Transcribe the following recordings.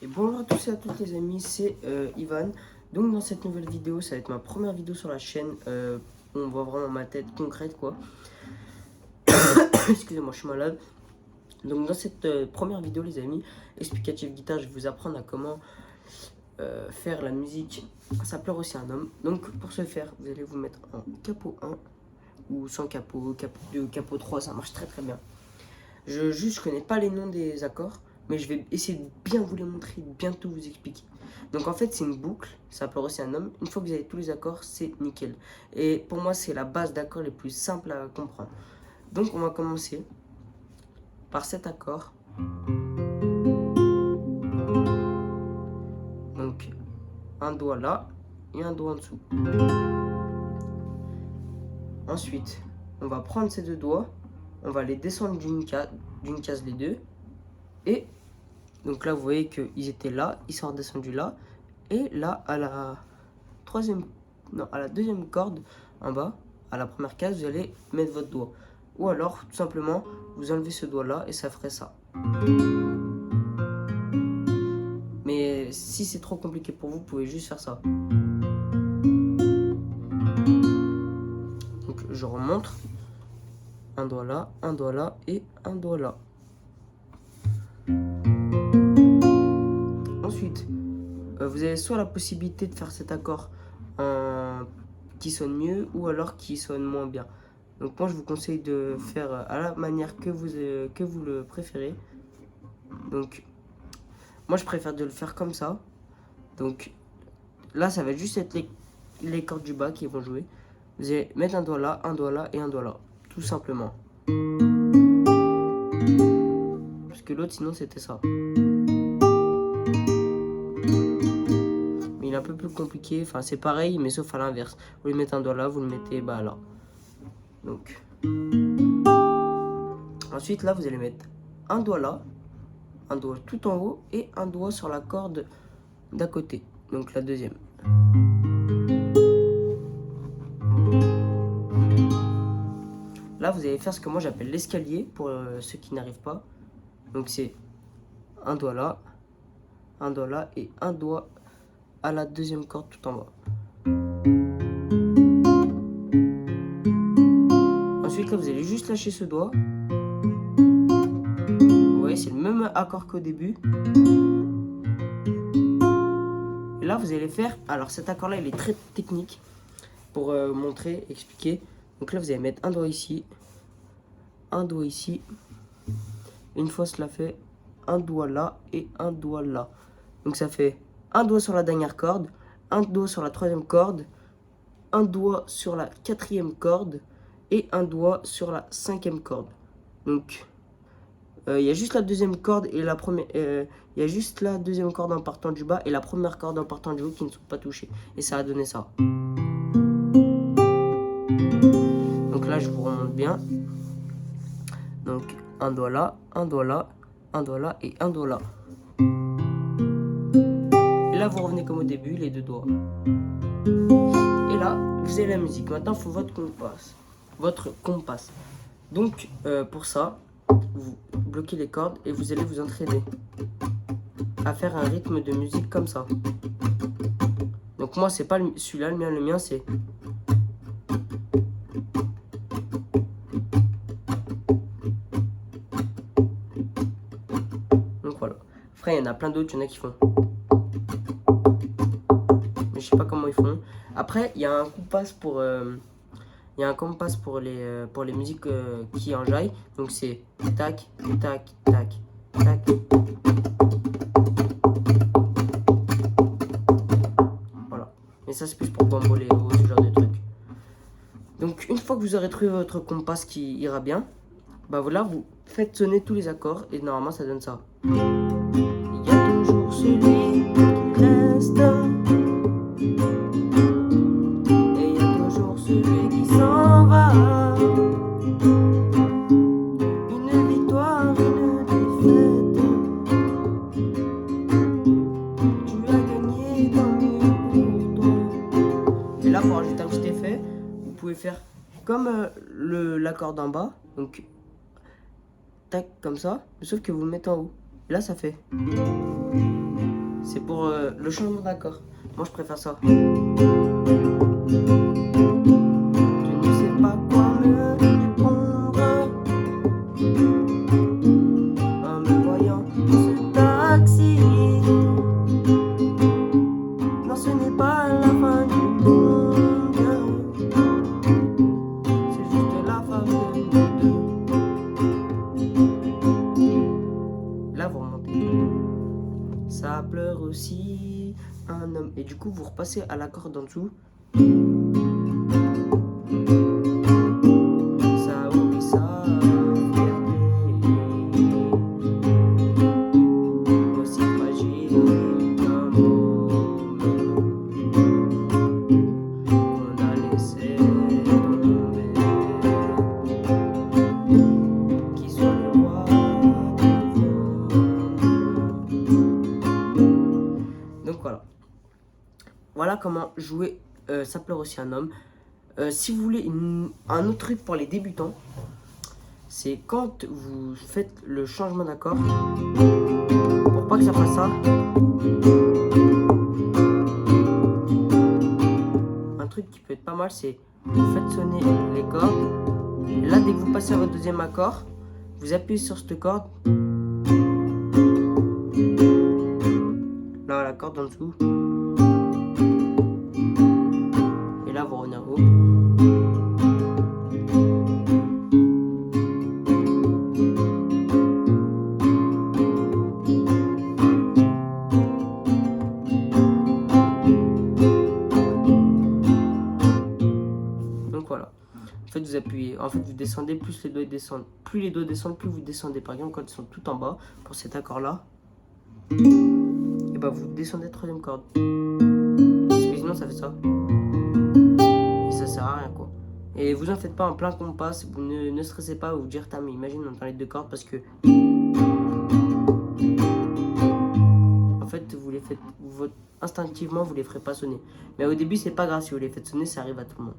Et bonjour à tous et à toutes les amis, c'est Ivan. Donc dans cette nouvelle vidéo, ça va être ma première vidéo sur la chaîne où on voit vraiment ma tête concrète quoi. Excusez-moi, je suis malade. Donc dans cette première vidéo les amis, explicative guitare, je vais vous apprendre à comment faire la musique Ça pleure aussi un homme. Donc pour ce faire, vous allez vous mettre en capot 1 ou sans capot, capot 2, capot 3, ça marche très bien. Je connais pas les noms des accords, mais je vais essayer de bien vous les montrer, de bien tout vous expliquer. Donc en fait c'est une boucle, ça pleure aussi un homme. Une fois que vous avez tous les accords, c'est nickel. Et pour moi c'est la base d'accords les plus simples à comprendre. Donc on va commencer par cet accord. Donc un doigt là et un doigt en dessous. Ensuite, on va prendre ces deux doigts, on va les descendre d'une case les deux. Et donc là vous voyez qu'ils étaient là, ils sont redescendus là. Et là à la deuxième corde en bas, à la première case, vous allez mettre votre doigt. Ou alors tout simplement vous enlevez ce doigt là et ça ferait ça. Mais si c'est trop compliqué pour vous, vous pouvez juste faire ça. Donc je remonte. Un doigt là et un doigt là. Ensuite, vous avez soit la possibilité de faire cet accord qui sonne mieux ou alors qui sonne moins bien. Donc moi je vous conseille de faire à la manière que vous le préférez. Donc moi je préfère de le faire comme ça. Donc là ça va juste être les cordes du bas qui vont jouer. Vous allez mettre un doigt là et un doigt là. Tout simplement. Parce que l'autre sinon c'était ça. Mais il est un peu plus compliqué. Enfin c'est pareil mais sauf à l'inverse. Vous lui mettez un doigt là, vous le mettez bah là. Donc ensuite là vous allez mettre un doigt là, un doigt tout en haut et un doigt sur la corde d'à côté. Donc la deuxième. Là, vous allez faire ce que moi j'appelle l'escalier pour ceux qui n'arrivent pas. Donc c'est un doigt là et un doigt à la deuxième corde tout en bas. Ensuite là, vous allez juste lâcher ce doigt. Vous voyez, c'est le même accord qu'au début. Et là, vous allez faire... Alors cet accord là, il est très technique pour montrer, expliquer. Donc là, vous allez mettre un doigt ici. Un doigt ici. Une fois cela fait, un doigt là et un doigt là. Donc ça fait un doigt sur la dernière corde, un doigt sur la troisième corde, un doigt sur la quatrième corde et un doigt sur la cinquième corde. Donc il y a juste la deuxième corde et la première. Il y a juste la deuxième corde en partant du bas et la première corde en partant du haut qui ne sont pas touchées. Et ça a donné ça. Donc là je vous remonte bien. Donc un doigt là, un doigt là, un doigt là et un doigt là. Et là vous revenez comme au début, les deux doigts. Et là, vous avez la musique. Maintenant, il faut votre compas. Donc, pour ça, vous bloquez les cordes et vous allez vous entraîner à faire un rythme de musique comme ça. Donc moi, c'est pas celui-là, le mien c'est... Donc voilà. Après, il y en a plein d'autres, il y en a qui font... Mais je sais pas comment ils font. Après, il y a un compas pour... Il y a un compas pour les musiques qui enjaillent. Donc c'est tac, tac, tac, tac. Voilà. Mais ça c'est plus pour bamboler ou ce genre de trucs. Donc une fois que vous aurez trouvé votre compas qui ira bien, bah voilà, vous faites sonner tous les accords et normalement ça donne ça. Il y a toujours celui qui reste. Et il y a toujours celui qui s'en va. Une victoire, une défaite. Tu as gagné tant mieux pour toi. Et là pour ajouter un petit effet, vous pouvez faire comme l'accord d'en bas. Donc tac comme ça, sauf que vous le mettez en haut. Et là ça fait. C'est pour le changement d'accord. Moi je préfère ça. Tu ne sais pas quoi me répondre en me voyant dans ce taxi. Non, ce n'est pas la fin du monde, c'est juste la fin de nous deux. Là vous remontez. Ça pleure aussi un homme. Et du coup, vous repassez à la corde en dessous. Ça oublie sa fierté. Aussi fragile qu'un môme qu'on a laissé tomber. Qui soit le roi du monde. Donc voilà. Voilà comment jouer Ça pleure aussi un homme. Si vous voulez un autre truc pour les débutants, c'est quand vous faites le changement d'accord, pour pas que ça fasse ça, un truc qui peut être pas mal, c'est vous faites sonner les cordes. Et là, dès que vous passez à votre deuxième accord, vous appuyez sur cette corde. Là, la corde en dessous. Et là, vous revenez en haut. Donc voilà. En fait, vous appuyez. En fait, vous descendez, plus les doigts descendent. Plus les doigts descendent, plus vous descendez. Par exemple, quand ils sont tout en bas, pour cet accord-là, et bah vous descendez troisième corde. Parce que sinon, ça fait ça. Et ça sert à rien, quoi. Et vous en faites pas en plein compas. Vous ne stressez pas, vous dire, mais imagine, on entend les deux cordes parce que. En fait, vous les faites. Instinctivement, vous les ferez pas sonner. Mais au début, c'est pas grave si vous les faites sonner, ça arrive à tout le monde.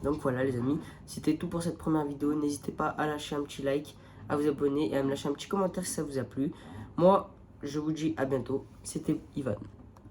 Donc voilà les amis, c'était tout pour cette première vidéo. N'hésitez pas à lâcher un petit like, à vous abonner et à me lâcher un petit commentaire si ça vous a plu. Moi, je vous dis à bientôt. C'était Ivan.